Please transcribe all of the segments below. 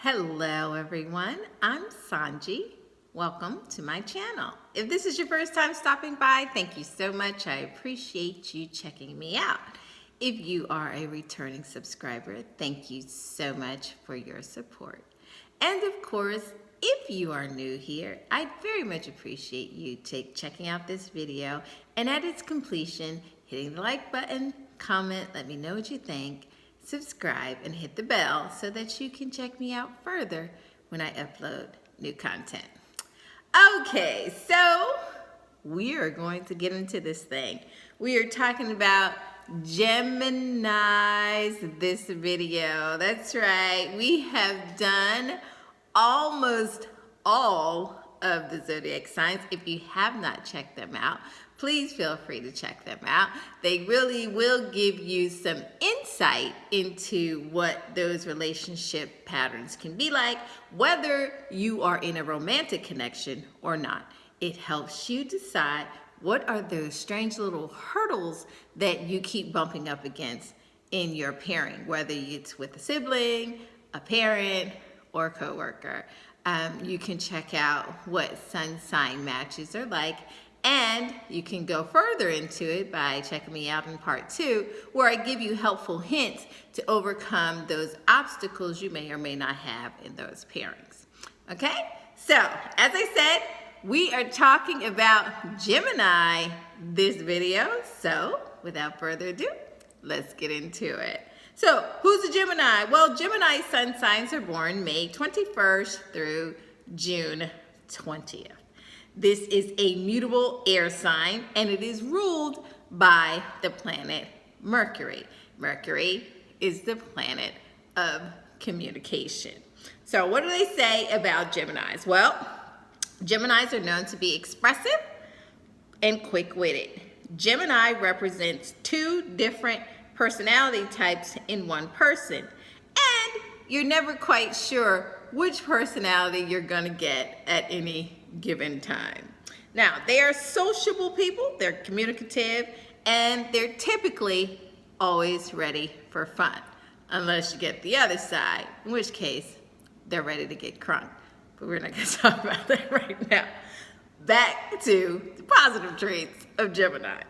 Hello everyone, I'm Sohnjee. Welcome to my channel. If this is your first time stopping by, thank you so much. I appreciate you checking me out. If you are a returning subscriber, thank you so much for your support. And of course, if you are new here, I'd very much appreciate you checking out this video and at its completion, hitting the like button, comment, let me know what you think, subscribe, and hit the bell so that you can check me out further when I upload new content. Okay, so we are going to get into this thing. We are talking about Geminis this video. That's right, we have done almost all of the zodiac signs. If you have not checked them out, please feel free to check them out. They really will give you some insight into what those relationship patterns can be like, whether you are in a romantic connection or not. It helps you decide what are those strange little hurdles that you keep bumping up against in your pairing, whether it's with a sibling, a parent, or a coworker. You can check out what sun sign matches are like, and you can go further into it by checking me out in part 2, where I give you helpful hints to overcome those obstacles you may or may not have in those pairings. Okay, so as I said, we are talking about Gemini this video. So without further ado, let's get into it. So who's a Gemini? Well, Gemini sun signs are born May 21st through June 20th. This is a mutable air sign, and it is ruled by the planet Mercury. Mercury is the planet of communication. So what do they say about Geminis? Well, Geminis are known to be expressive and quick-witted. Gemini represents two different personality types in one person, and you're never quite sure which personality you're gonna get at any given time. Now, they are sociable people, they're communicative, and they're typically always ready for fun, unless you get the other side, in which case they're ready to get crunk. But we're not gonna talk about that right now. Back to the positive traits of Gemini.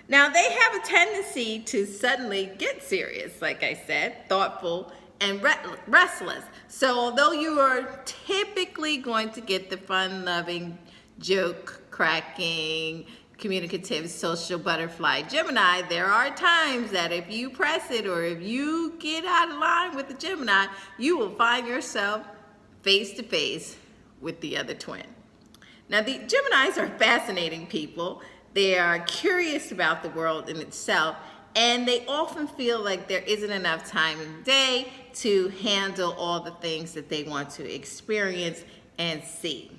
Now, they have a tendency to suddenly get serious, like I said, thoughtful, and restless. So although you are typically going to get the fun-loving, joke-cracking, communicative, social butterfly Gemini, there are times that if you press it or if you get out of line with the Gemini, you will find yourself face-to-face with the other twin. Now, the Geminis are fascinating people. They are curious about the world in itself, and they often feel like there isn't enough time in the day to handle all the things that they want to experience and see.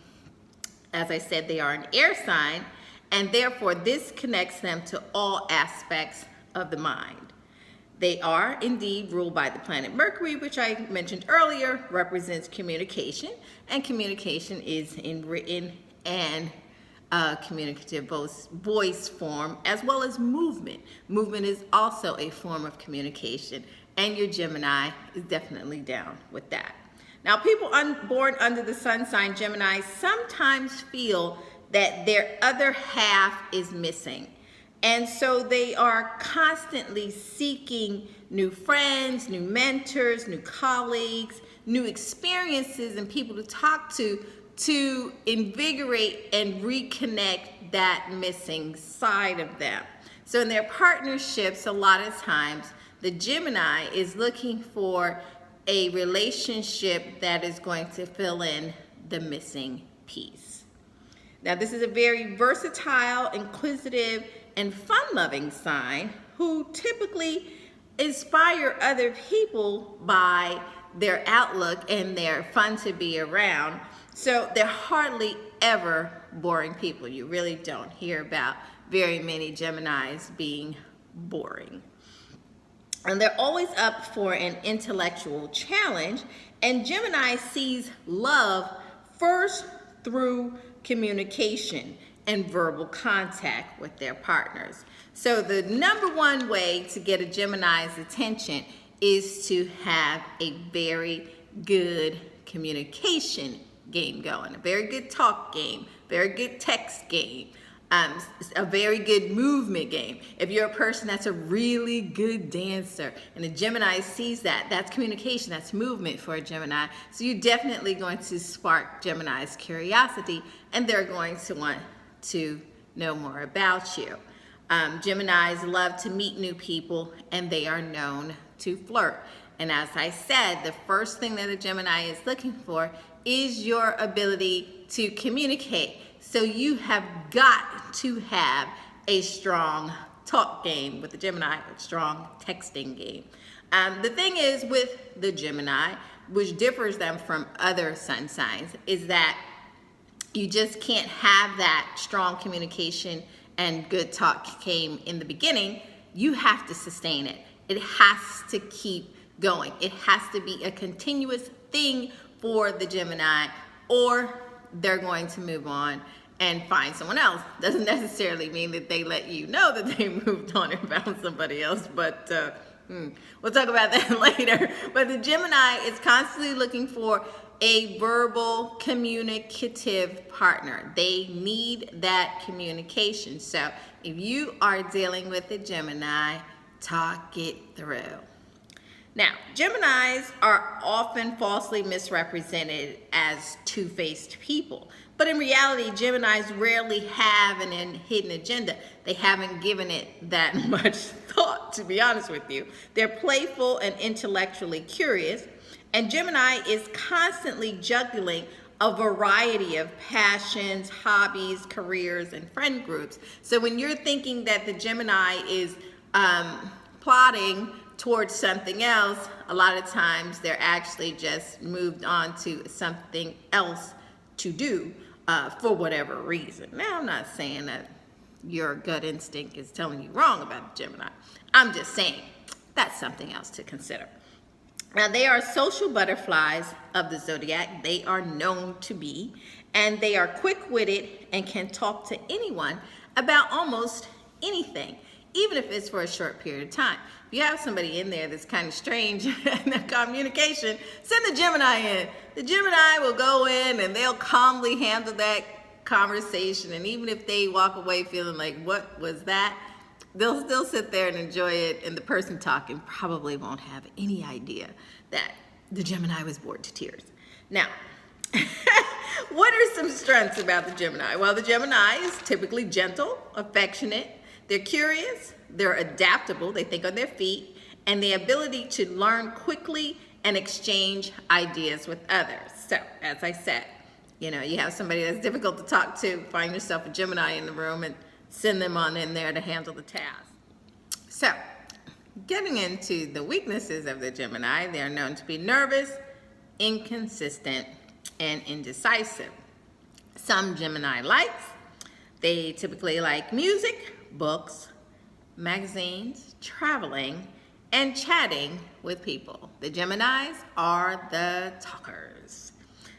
As I said, they are an air sign, and therefore this connects them to all aspects of the mind. They are indeed ruled by the planet Mercury, which I mentioned earlier, represents communication, and communication is in written and communicative voice form, as well as movement. Movement is also a form of communication, and your Gemini is definitely down with that. Now, people born under the sun sign Gemini sometimes feel that their other half is missing. And so they are constantly seeking new friends, new mentors, new colleagues, new experiences, and people to talk to invigorate and reconnect that missing side of them. So in their partnerships, a lot of times, the Gemini is looking for a relationship that is going to fill in the missing piece. Now, this is a very versatile, inquisitive, and fun-loving sign who typically inspire other people by their outlook and they're fun to be around. So they're hardly ever boring people. You really don't hear about very many Geminis being boring. And they're always up for an intellectual challenge, and Gemini sees love first through communication and verbal contact with their partners. So the number one way to get a Gemini's attention is to have a very good communication game going, a very good talk game, very good text game, a very good movement game. If you're a person that's a really good dancer and a Gemini sees that, that's communication, that's movement for a Gemini. So you're definitely going to spark Gemini's curiosity, and they're going to want to know more about you. Geminis love to meet new people, and they are known to flirt. And as I said, the first thing that a Gemini is looking for is your ability to communicate. So you have got to have a strong talk game with the Gemini, a strong texting game. The thing is with the Gemini, which differs them from other sun signs, is that you just can't have that strong communication and good talk game in the beginning. You have to sustain it. It has to keep going. It has to be a continuous thing for the Gemini, or they're going to move on and find someone else. Doesn't necessarily mean that they let you know that they moved on and found somebody else, but we'll talk about that later. But the Gemini is constantly looking for a verbal, communicative partner. They need that communication. So if you are dealing with a Gemini, talk it through. Now, Geminis are often falsely misrepresented as two-faced people. But in reality, Geminis rarely have an hidden agenda. They haven't given it that much thought, to be honest with you. They're playful and intellectually curious. And Gemini is constantly juggling a variety of passions, hobbies, careers, and friend groups. So when you're thinking that the Gemini is plotting towards something else, a lot of times they're actually just moved on to something else to do for whatever reason. Now, I'm not saying that your gut instinct is telling you wrong about the Gemini. I'm just saying that's something else to consider. Now, they are social butterflies of the zodiac. They are known to be, and they are quick-witted and can talk to anyone about almost anything, even if it's for a short period of time. If you have somebody in there that's kind of strange in their communication, send the Gemini in. The Gemini will go in and they'll calmly handle that conversation. And even if they walk away feeling like, what was that? They'll still sit there and enjoy it. And the person talking probably won't have any idea that the Gemini was bored to tears. Now, what are some strengths about the Gemini? Well, the Gemini is typically gentle, affectionate. They're curious, they're adaptable, they think on their feet, and the ability to learn quickly and exchange ideas with others. So, as I said, you have somebody that's difficult to talk to, find yourself a Gemini in the room and send them on in there to handle the task. So, getting into the weaknesses of the Gemini, they're known to be nervous, inconsistent, and indecisive. Some Gemini likes, they typically like music, books, magazines, traveling, and chatting with people. The Geminis are the talkers.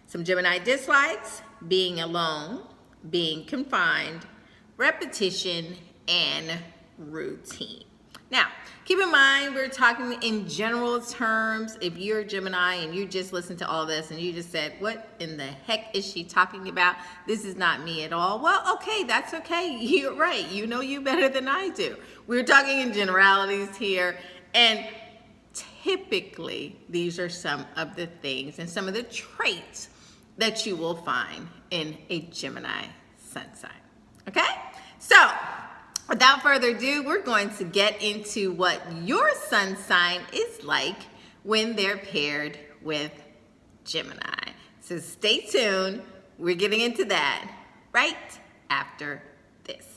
Some Gemini dislikes being alone, being confined, repetition, and routine. Now, keep in mind, we're talking in general terms. If you're a Gemini and you just listened to all this and you just said, what in the heck is she talking about? This is not me at all. Well, okay, that's okay. You're right. You know you better than I do. We're talking in generalities here. And typically, these are some of the things and some of the traits that you will find in a Gemini sun sign. Okay? So, without further ado, we're going to get into what your sun sign is like when they're paired with Gemini. So stay tuned. We're getting into that right after this.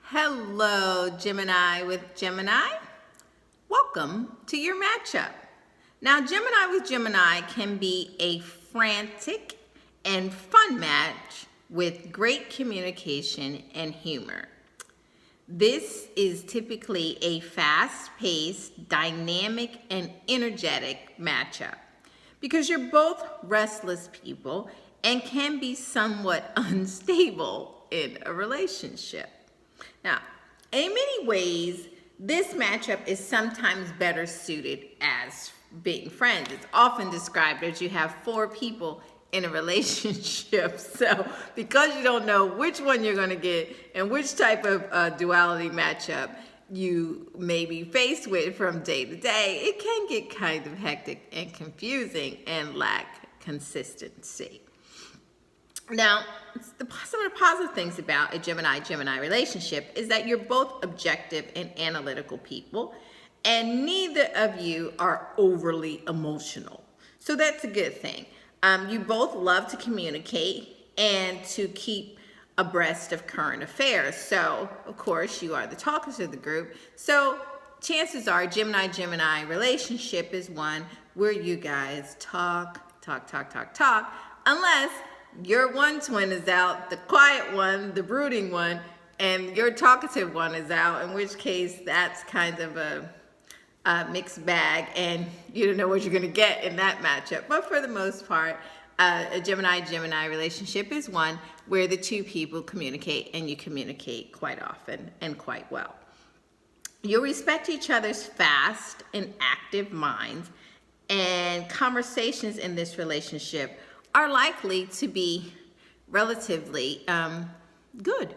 Hello, Gemini with Gemini. Welcome to your matchup. Now, Gemini with Gemini can be a frantic and fun match with great communication and humor. This is typically a fast-paced, dynamic, and energetic matchup because you're both restless people and can be somewhat unstable in a relationship. Now, in many ways, this matchup is sometimes better suited as being friends. It's often described as you have 4 people in a relationship. So because you don't know which one you're going to get and which type of duality matchup you may be faced with from day to day, it can get kind of hectic and confusing and lack consistency. Now, some of the positive things about a Gemini-Gemini relationship is that you're both objective and analytical people, and neither of you are overly emotional. So that's a good thing. You both love to communicate and to keep abreast of current affairs. So, of course, you are the talkers of the group. So chances are Gemini-Gemini relationship is one where you guys talk, unless your one twin is out, the quiet one, the brooding one, and your talkative one is out, in which case that's kind of a mixed bag, and you don't know what you're going to get in that matchup. But for the most part, a Gemini-Gemini relationship is one where the 2 people communicate, and you communicate quite often and quite well. You'll respect each other's fast and active minds, and conversations in this relationship are likely to be relatively good.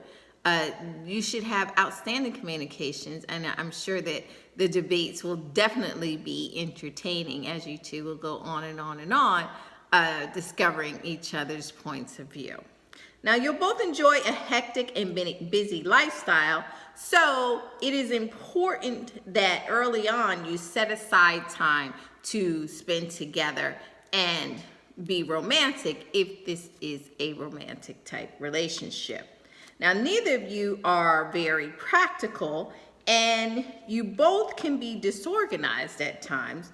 You should have outstanding communications, and I'm sure that the debates will definitely be entertaining as you 2 will go on and on and on, discovering each other's points of view. Now, you'll both enjoy a hectic and busy lifestyle, so it is important that early on you set aside time to spend together and be romantic if this is a romantic type relationship. Now, neither of you are very practical, and you both can be disorganized at times,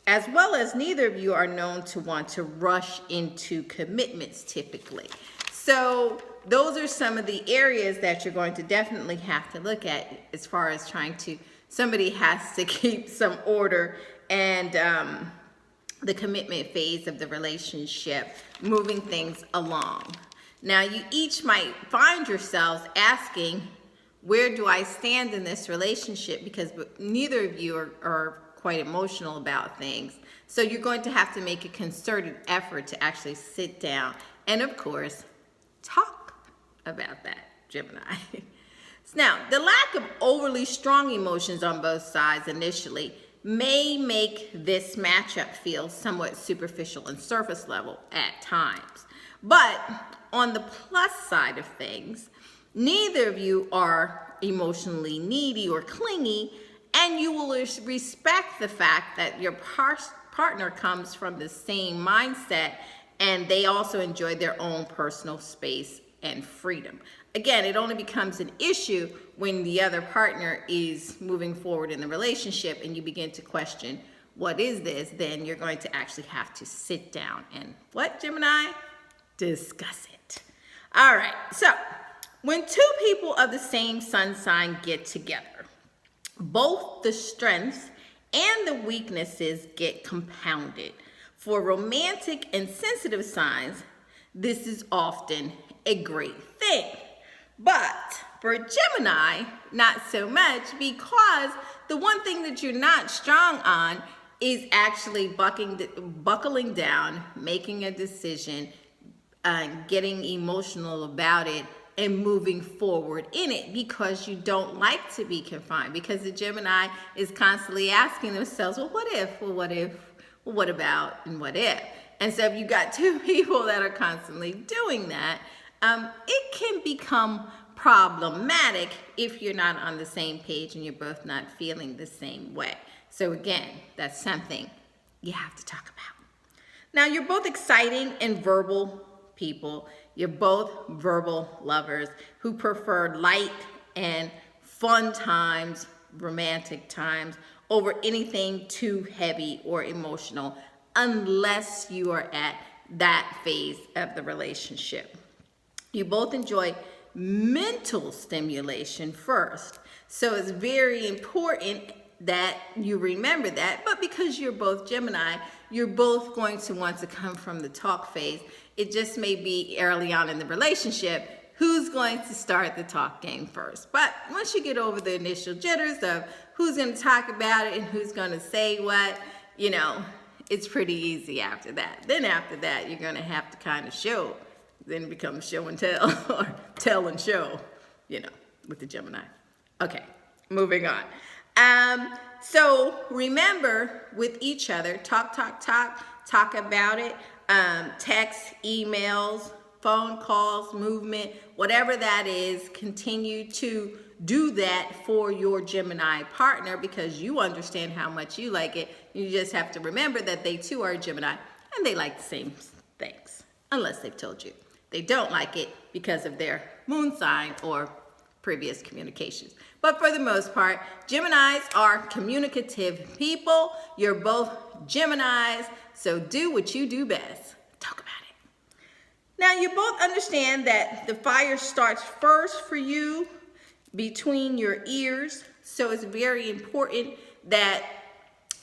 as well as neither of you are known to want to rush into commitments typically. So those are some of the areas that you're going to definitely have to look at as far as somebody has to keep some order and the commitment phase of the relationship, moving things along. Now, you each might find yourselves asking, where do I stand in this relationship? Because neither of you are quite emotional about things. So you're going to have to make a concerted effort to actually sit down and, of course, talk about that, Gemini. Now, the lack of overly strong emotions on both sides initially may make this matchup feel somewhat superficial and surface level at times. But on the plus side of things, neither of you are emotionally needy or clingy, and you will respect the fact that your partner comes from the same mindset, and they also enjoy their own personal space and freedom. Again, it only becomes an issue when the other partner is moving forward in the relationship and you begin to question, what is this? Then you're going to actually have to sit down and, what, Gemini? Discuss it. All right, so when 2 people of the same sun sign get together, both the strengths and the weaknesses get compounded. For romantic and sensitive signs, this is often a great thing. But for Gemini, not so much, because the one thing that you're not strong on is actually buckling down, making a decision, getting emotional about it, and moving forward in it, because you don't like to be confined, because the Gemini is constantly asking themselves, well, what if, well, what if, well, what about, and what if? And so if you've got 2 people that are constantly doing that, it can become problematic if you're not on the same page and you're both not feeling the same way. So again, that's something you have to talk about. Now, you're both exciting and verbal people. You're both verbal lovers who prefer light and fun times, romantic times, over anything too heavy or emotional, unless you are at that phase of the relationship. You both enjoy mental stimulation first. So it's very important that you remember that. But because you're both Gemini, you're both going to want to come from the talk phase. It just may be early on in the relationship who's going to start the talk game first. But once you get over the initial jitters of who's going to talk about it and who's going to say what, you know, it's pretty easy after that. Then after that, you're going to have to kind of show. Then it becomes show and tell, or tell and show, you know, with the Gemini. Okay, moving on. So remember, with each other, talk about it. Text, emails, phone calls, movement, whatever that is, continue to do that for your Gemini partner because you understand how much you like it. You just have to remember that they too are Gemini and they like the same things, unless they've told you they don't like it because of their moon sign or previous communications. But for the most part, Geminis are communicative people. You're both Geminis, so do what you do best. Talk about it. Now, you both understand that the fire starts first for you between your ears, so it's very important that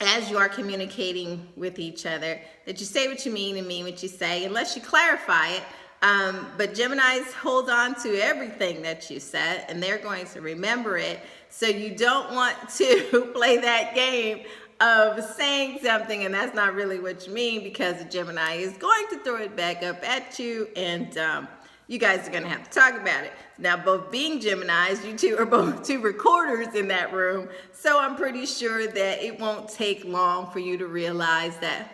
as you are communicating with each other, that you say what you mean and mean what you say, unless you clarify it. But Geminis hold on to everything that you said, and they're going to remember it. So you don't want to play that game of saying something, and that's not really what you mean, because the Gemini is going to throw it back up at you, and you guys are going to have to talk about it. Now, both being Geminis, you two are both two recorders in that room, so I'm pretty sure that it won't take long for you to realize that,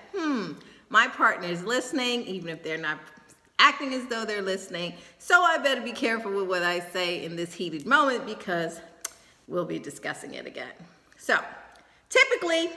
my partner is listening, even if they're not acting as though they're listening. So I better be careful with what I say in this heated moment because we'll be discussing it again. So typically,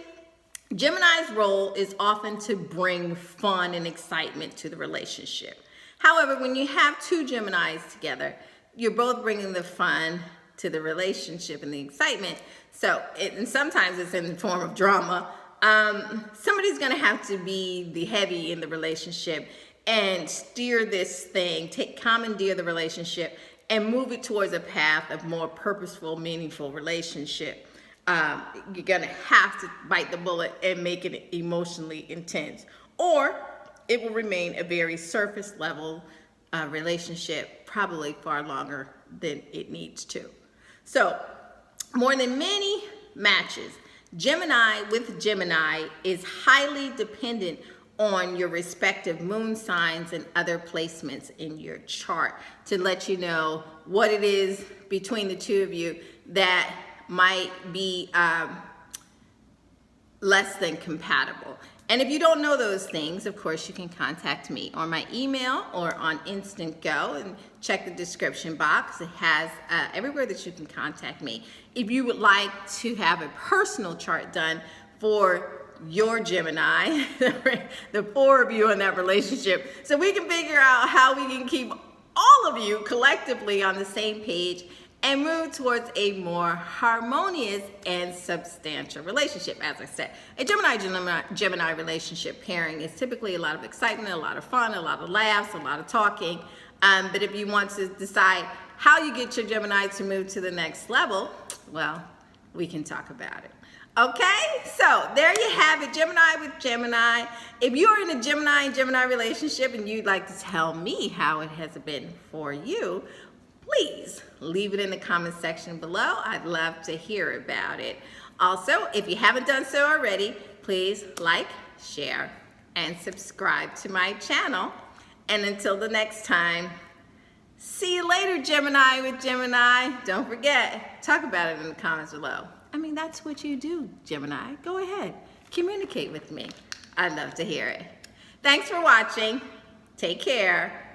Gemini's role is often to bring fun and excitement to the relationship. However, when you have two Geminis together, you're both bringing the fun to the relationship and the excitement. So, and sometimes it's in the form of drama. Somebody's going to have to be the heavy in the relationship and steer this thing, commandeer the relationship and move it towards a path of more purposeful, meaningful relationship. You're gonna have to bite the bullet and make it emotionally intense, or it will remain a very surface level relationship, probably far longer than it needs to. So, more than many matches, Gemini with Gemini is highly dependent on your respective moon signs and other placements in your chart to let you know what it is between the two of you that might be less than compatible. And if you don't know those things, of course, you can contact me on my email or on Instantgo and check the description box. It has everywhere that you can contact me. If you would like to have a personal chart done for your Gemini, the four of you in that relationship, so we can figure out how we can keep all of you collectively on the same page and move towards a more harmonious and substantial relationship. As I said, a Gemini relationship pairing is typically a lot of excitement, a lot of fun, a lot of laughs, a lot of talking. But if you want to decide how you get your Gemini to move to the next level, well, we can talk about it. Okay, so there you have it, Gemini with Gemini. If you're in a Gemini and Gemini relationship and you'd like to tell me how it has been for you, please leave it in the comment section below. I'd love to hear about it. Also, if you haven't done so already, please like, share, and subscribe to my channel. And until the next time, see you later, Gemini with Gemini. Don't forget, talk about it in the comments below. I mean, that's what you do, Gemini. Go ahead, communicate with me. I'd love to hear it. Thanks for watching. Take care.